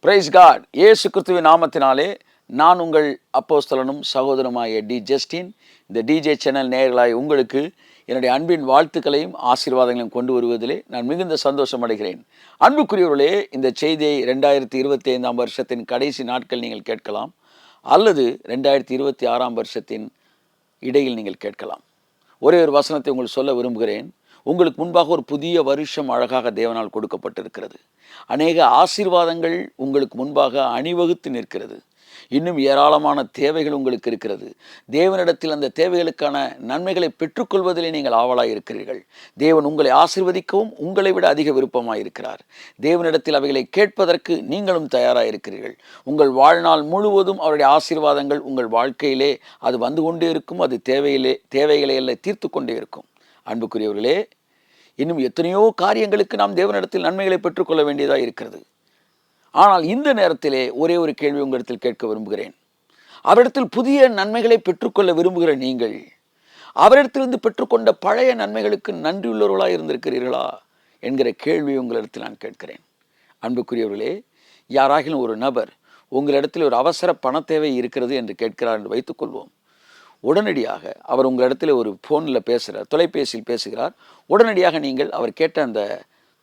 Price God. இயேசு கிறிஸ்துவின் நாமத்தினாலே நான் உங்கள் அப்போஸ்தலனும் சகோதரனுமாகிய டி ஜஸ்டின். இந்த டிஜே சேனல் நேயர்களாய் உங்களுக்கு என்னுடைய அன்பின் வாழ்த்துக்களையும் ஆசீர்வாதங்களையும் கொண்டு வருவதிலே நான் மிகுந்த சந்தோஷம் அடைகிறேன். அன்புக்குரியவர்களே, இந்த செய்தியை 2025 வருஷத்தின் கடைசி நாட்கள் நீங்கள் கேட்கலாம், அல்லது 2026 வருஷத்தின் இடையில் நீங்கள் கேட்கலாம். ஒரே ஒரு வசனத்தை உங்களுக்கு சொல்ல விரும்புகிறேன். உங்களுக்கு முன்பாக ஒரு புதிய வருஷம் அழகாக தேவனால் கொடுக்கப்பட்டிருக்கிறது. அநேக ஆசீர்வாதங்கள் உங்களுக்கு முன்பாக அணிவகுத்து நிற்கிறது. இன்னும் ஏராளமான தேவைகள் உங்களுக்கு இருக்கிறது. தேவனிடத்தில் அந்த தேவைகளுக்கான நன்மைகளை பெற்றுக்கொள்வதிலே நீங்கள் ஆவலாக இருக்கிறீர்கள். தேவன் உங்களை ஆசீர்வதிக்கவும் உங்களை விட அதிக விருப்பமாக இருக்கிறார். தேவனிடத்தில் அவைகளை கேட்பதற்கு நீங்களும் தயாராக இருக்கிறீர்கள். உங்கள் வாழ்நாள் முழுவதும் அவருடைய ஆசீர்வாதங்கள் உங்கள் வாழ்க்கையிலே அது வந்து கொண்டே இருக்கும். அது தேவைகளை எல்லாம் தீர்த்து கொண்டே இருக்கும். அன்புக்குரியவர்களே, இன்னும் எத்தனையோ காரியங்களுக்கு நாம் தேவனிடத்தில் நன்மைகளை பெற்றுக்கொள்ள வேண்டியதாக இருக்கிறது. ஆனால் இந்த நேரத்திலே ஒரே ஒரு கேள்வி உங்களிடத்தில் கேட்க விரும்புகிறேன். அவரிடத்தில் புதிய நன்மைகளை பெற்றுக்கொள்ள விரும்புகிற நீங்கள் அவரிடத்திலிருந்து பெற்றுக்கொண்ட பழைய நன்மைகளுக்கு நன்றியுள்ளவர்களாக இருந்திருக்கிறீர்களா என்கிற கேள்வி உங்களிடத்தில் நான் கேட்கிறேன். அன்புக்குரியவர்களே, யாராகிலும் ஒரு நபர் உங்களிடத்தில் ஒரு அவசர பண தேவை இருக்கிறது என்று கேட்கிறார் என்று வைத்துக்கொள்வோம். உடனடியாக அவர் உங்களிடத்தில் ஒரு ஃபோனில் பேசுகிறார், தொலைபேசியில் பேசுகிறார். உடனடியாக நீங்கள் அவர் கேட்ட அந்த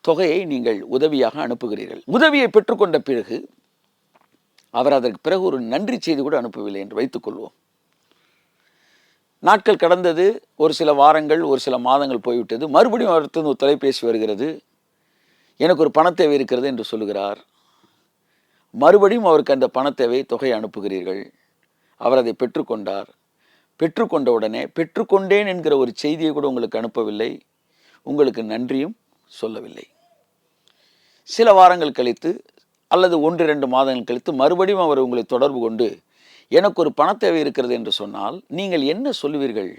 தொகையை நீங்கள் உதவியாக அனுப்புகிறீர்கள். உதவியை பெற்றுக்கொண்ட பிறகு அவர் அதற்கு பிறகு ஒரு நன்றி செய்தி கூட அனுப்பவில்லை என்று வைத்துக்கொள்வோம். நாட்கள் கடந்தது, ஒரு சில வாரங்கள், ஒரு சில மாதங்கள் போய்விட்டது. மறுபடியும் அவருக்கு ஒரு தொலைபேசி வருகிறது. எனக்கு ஒரு பணத்தேவை இருக்கிறது என்று சொல்லுகிறார். மறுபடியும் அவருக்கு அந்த பணத்தேவை தொகையை அனுப்புகிறீர்கள். அவர் அதை பெற்றுக்கொண்டார். பெற்றுக்கொண்ட உடனே பெற்றுக்கொண்டேன் என்கிற ஒரு செய்தியை கூட உங்களுக்கு அனுப்பவில்லை, உங்களுக்கு நன்றியும் சொல்லவில்லை. சில வாரங்கள் கழித்து அல்லது 1-2 மாதங்கள் கழித்து மறுபடியும் அவர் உங்களை தொடர்பு கொண்டு எனக்கு ஒரு பணத்தேவை இருக்கிறது என்று சொன்னால் நீங்கள் என்ன சொல்லுவீர்கள்?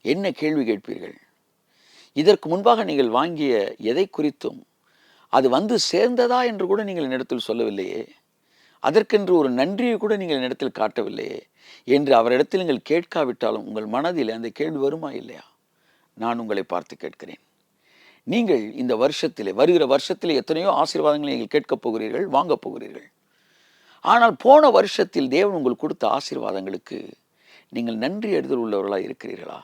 என்ன கேள்வி கேட்பீர்கள்? இதற்கு முன்பாக நீங்கள் வாங்கிய எதை குறித்தும் அது வந்து சேர்ந்ததா என்று கூட நீங்கள் என்னிடத்தில் சொல்லவில்லையே, அதற்கென்று ஒரு நன்றியை கூட நீங்கள் என்னிடத்தில் காட்டவில்லையே என்று அவரிடத்தில் நீங்கள் கேட்காவிட்டாலும் உங்கள் மனதில் அந்த கேள்வி வருமா இல்லையா? நான் உங்களை பார்த்து கேட்கிறேன். நீங்கள் இந்த வருஷத்திலே, வருகிற வருஷத்திலே எத்தனையோ ஆசீர்வாதங்களை நீங்கள் கேட்கப் போகிறீர்கள், வாங்கப் போகிறீர்கள். ஆனால் போன வருஷத்தில் தேவன் உங்களுக்கு கொடுத்த ஆசீர்வாதங்களுக்கு நீங்கள் நன்றி அறிதல் உள்ளவர்களாக இருக்கிறீர்களா?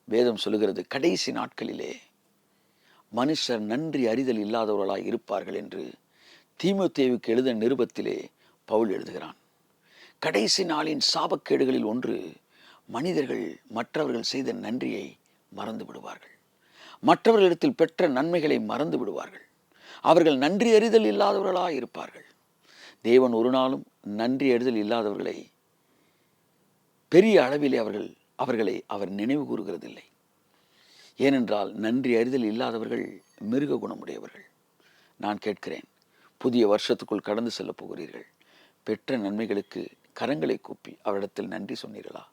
வேதம் சொல்லுகிறது, கடைசி நாட்களிலே மனுஷர் நன்றி அறிதல் இல்லாதவர்களாக இருப்பார்கள் என்று தீமோத்தேயுவுக்கு எழுதின நிருபத்திலே பவுல் எழுதுகிறான். கடைசி நாளின் சாபக்கேடுகளில் ஒன்று, மனிதர்கள் மற்றவர்கள் செய்த நன்றியை மறந்து விடுவார்கள். மற்றவர்களிடத்தில் பெற்ற நன்மைகளை மறந்து விடுவார்கள். அவர்கள் நன்றி அறிதல் இல்லாதவர்களாக இருப்பார்கள். தேவன் ஒரு நாளும் நன்றி அறிதல் இல்லாதவர்களை பெரிய அளவிலே அவர்களை அவர் நினைவு கூறுகிறதில்லை. ஏனென்றால் நன்றி அறிதல் இல்லாதவர்கள் மிருக குணமுடையவர்கள். நான் கேட்கிறேன், புதிய வருஷத்துக்குள் கடந்து செல்ல போகிறீர்கள். பெற்ற நன்மைகளுக்கு கரங்களை கூப்பி அவரிடத்தில் நன்றி சொன்னீர்களா?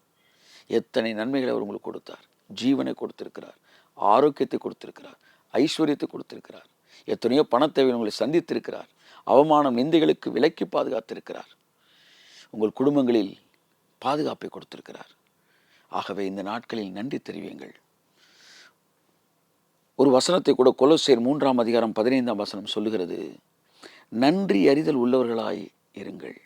எத்தனை நன்மைகளை அவர் உங்களுக்கு கொடுத்தார். ஜீவனை கொடுத்திருக்கிறார், ஆரோக்கியத்தை கொடுத்திருக்கிறார், ஐஸ்வர்யத்தை கொடுத்திருக்கிறார். எத்தனையோ பணத்தேவை உங்களை சந்தித்திருக்கிறார். அவமானம், நிந்தைகளுக்கு விலக்கி பாதுகாத்திருக்கிறார். உங்கள் குடும்பங்களில் பாதுகாப்பை கொடுத்திருக்கிறார். ஆகவே இந்த நாட்களில் நன்றி தெரிவியுங்கள். ஒரு வசனத்தை கூட கொலோசியர் 3:15 சொல்லுகிறது, நன்றி அறிதல் உள்ளவர்களாய் இருங்கள்.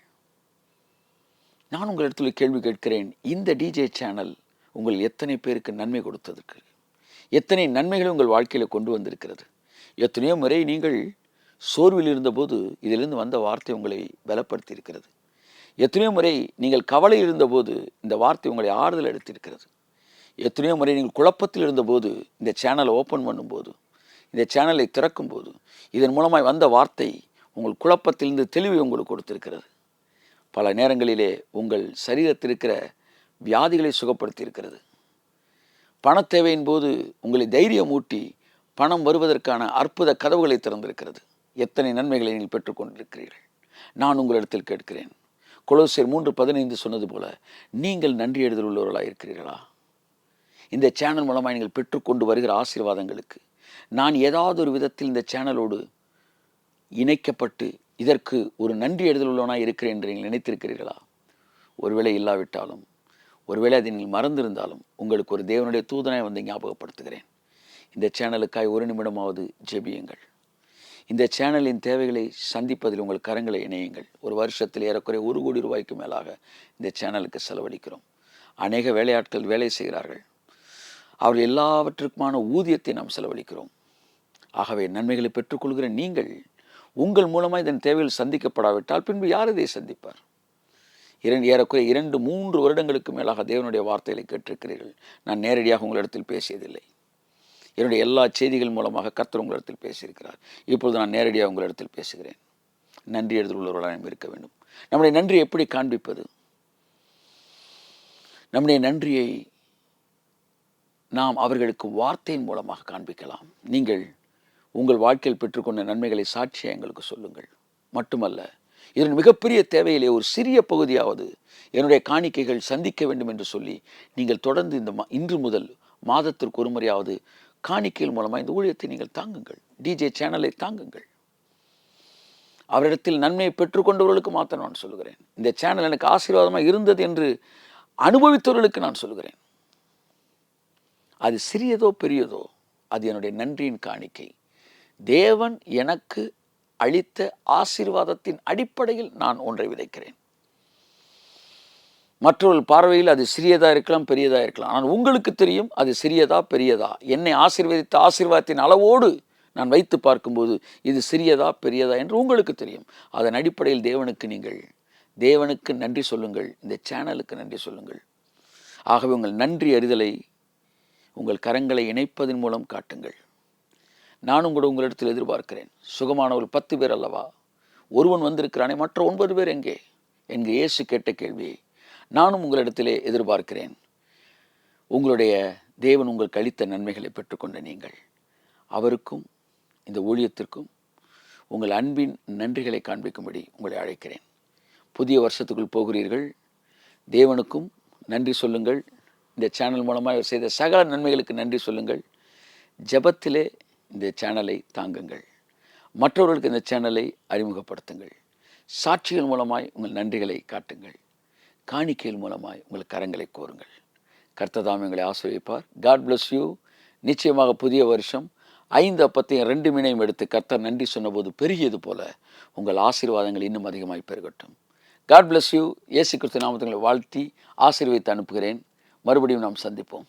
நான் உங்களிடத்தில் கேள்வி கேட்கிறேன், இந்த டிஜே சேனல் உங்கள் எத்தனை பேருக்கு நன்மை கொடுத்ததற்கு, எத்தனை நன்மைகளை உங்கள் வாழ்க்கையில் கொண்டு வந்திருக்கிறது? எத்தனையோ முறை நீங்கள் சோர்வில் இருந்தபோது இதிலிருந்து வந்த வார்த்தை உங்களை பலப்படுத்தி இருக்கிறது. எத்தனையோ முறை நீங்கள் கவலை இருந்தபோது இந்த வார்த்தை உங்களை ஆறுதல் எடுத்திருக்கிறது. எத்தனையோ முறை நீங்கள் குழப்பத்தில் இருந்தபோது இந்த சேனலை ஓப்பன் பண்ணும்போது, இந்த சேனலை திறக்கும்போது இதன் மூலமாய் வந்த வார்த்தை உங்கள் குழப்பத்திலிருந்து தெளிவை உங்களுக்கு கொடுத்திருக்கிறது. பல நேரங்களிலே உங்கள் சரீரத்தில் இருக்கிற வியாதிகளை சுகப்படுத்தி இருக்கிறது. பணத்தேவையின் போது உங்களை தைரியம் ஊட்டி பணம் வருவதற்கான அற்புத கதவுகளை திறந்திருக்கிறது. எத்தனை நன்மைகளை நீங்கள் பெற்றுக்கொண்டிருக்கிறீர்கள். நான் உங்களிடத்தில் கேட்கிறேன், கொலோசியர் 3:15 சொன்னது போல நீங்கள் நன்றி அறிதல் உள்ளவர்களாக இருக்கிறீர்களா? இந்த சேனல் மூலமாக நீங்கள் பெற்றுக்கொண்டு வருகிற ஆசீர்வாதங்களுக்கு நான் ஏதாவது ஒரு விதத்தில் இந்த சேனலோடு இணைக்கப்பட்டு இதற்கு ஒரு நன்றி அறிதல் உள்ளவனாக இருக்கிறேன் என்று நீங்கள் நினைத்திருக்கிறீர்களா? ஒருவேளை இல்லாவிட்டாலும், ஒருவேளை அதை நீங்கள் மறந்திருந்தாலும் உங்களுக்கு ஒரு தேவனுடைய தூதனாய் வந்து ஞாபகப்படுத்துகிறேன். இந்த சேனலுக்காய் ஒரு நிமிடமாவது ஜெபியுங்கள். இந்த சேனலின் தேவைகளை சந்திப்பதில் உங்கள் கரங்களை இணையுங்கள். ஒரு வருஷத்தில் ஏறக்குறைய 1 கோடி ரூபாய்க்கு மேலாக இந்த சேனலுக்கு செலவழிக்கிறோம். அநேக வேலையாட்கள் வேலை செய்கிறார்கள். அவர்கள் எல்லாவற்றுக்குமான ஊதியத்தை நாம் செலவழிக்கிறோம். ஆகவே நன்மைகளை பெற்றுக்கொள்கிற நீங்கள் உங்கள் மூலமாக இதன் தேவைகள் சந்திக்கப்படாவிட்டால் பின்பு யார் இதை சந்திப்பார்? ஏறக்குறைய 2-3 வருடங்களுக்கு மேலாக தேவனுடைய வார்த்தைகளை கேட்டிருக்கிறீர்கள். நான் நேரடியாக உங்களிடத்தில் பேசியதில்லை. என்னுடைய எல்லா செய்திகள் மூலமாக கர்த்தர் உங்களிடத்தில் பேசியிருக்கிறார். இப்பொழுது நான் நேரடியாக உங்களிடத்தில் பேசுகிறேன். நன்றி எழுதல் உள்ளவர்களாக இருக்க வேண்டும். நம்முடைய நன்றியை எப்படி காண்பிப்பது? நம்முடைய நன்றியை நாம் அவர்களுக்கு வார்த்தையின் மூலமாக காண்பிக்கலாம். நீங்கள் உங்கள் வாழ்க்கையில் பெற்றுக்கொண்ட நன்மைகளை சாட்சியாக எங்களுக்கு சொல்லுங்கள். மட்டுமல்ல, இதன் மிகப்பெரிய தேவையிலே ஒரு சிறிய பகுதியாவது என்னுடைய காணிக்கைகள் சந்திக்க வேண்டும் என்று சொல்லி நீங்கள் தொடர்ந்து இன்று முதல் மாதத்திற்கு ஒரு முறையாவது காணிக்கைகள் மூலமாக இந்த ஊழியத்தை நீங்கள் தாங்குங்கள். டிஜே சேனலை தாங்குங்கள். அவரிடத்தில் நன்மையை பெற்றுக்கொண்டவர்களுக்கு மாத்திரம் நான் சொல்லுகிறேன். இந்த சேனல் எனக்கு ஆசீர்வாதமாக இருந்தது என்று அனுபவித்தவர்களுக்கு நான் சொல்லுகிறேன். அது சிறியதோ பெரியதோ, அது என்னுடைய நன்றியின் காணிக்கை. தேவன் எனக்கு அளித்த ஆசீர்வாதத்தின் அடிப்படையில் நான் ஒன்றை விதைக்கிறேன். மற்றவர்கள் பார்வையில் அது சிறியதாக இருக்கலாம், பெரியதாக இருக்கலாம். ஆனால் உங்களுக்கு தெரியும் அது சிறியதா பெரியதா. என்னை ஆசீர்வதித்த ஆசீர்வாதத்தின் அளவோடு நான் வைத்து பார்க்கும்போது இது சிறியதா பெரியதா என்று உங்களுக்கு தெரியும். அதன் அடிப்படையில் தேவனுக்கு நன்றி சொல்லுங்கள். இந்த சேனலுக்கு நன்றி சொல்லுங்கள். ஆகவே உங்கள் நன்றி அறிதலை உங்கள் கரங்களை இணைப்பதன் மூலம் காட்டுங்கள். நானும் கூட உங்களிடத்தில் எதிர்பார்க்கிறேன். சுகமானவர்கள் 10 பேர் அல்லவா? ஒருவன் வந்திருக்கிறானே, மற்ற 9 பேர் எங்கே? என்கு இயேசு கேட்ட கேள்வியை நானும் உங்களிடத்திலே எதிர்பார்க்கிறேன். உங்களுடைய தேவன் உங்களுக்கு அளித்த நன்மைகளை பெற்றுக்கொண்ட நீங்கள் அவருக்கும் இந்த ஊழியத்திற்கும் உங்கள் அன்பின் நன்றிகளை காண்பிக்கும்படி உங்களை அழைக்கிறேன். புதிய வருஷத்துக்குள் போகிறீர்கள். தேவனுக்கும் நன்றி சொல்லுங்கள். இந்த சேனல் மூலமாக அவர் செய்த சகல நன்மைகளுக்கு நன்றி சொல்லுங்கள். ஜெபத்திலே இந்த சேனலை தாங்குங்கள். மற்றவர்களுக்கு இந்த சேனலை அறிமுகப்படுத்துங்கள். சாட்சிகள் மூலமாய் உங்கள் நன்றிகளை காட்டுங்கள். காணிக்கைகள் மூலமாய் உங்கள் கரங்களை கோருங்கள். கர்த்தர் தாமே உங்களை ஆசீர்வதிப்பார். God bless you. நிச்சயமாக புதிய வருஷம் 5 அப்பத்தையும் 2 மீனையும் எடுத்து கர்த்தர் நன்றி சொன்னபோது பெருகியது போல உங்கள் ஆசீர்வாதங்கள் இன்னும் அதிகமாய் பெருகட்டும். God bless you. இயேசு கிறிஸ்து நாமத்தை வாழ்த்தி ஆசீர்வதித்து அனுப்புகிறேன். மறுபடியும் நாம் சந்திப்போம்.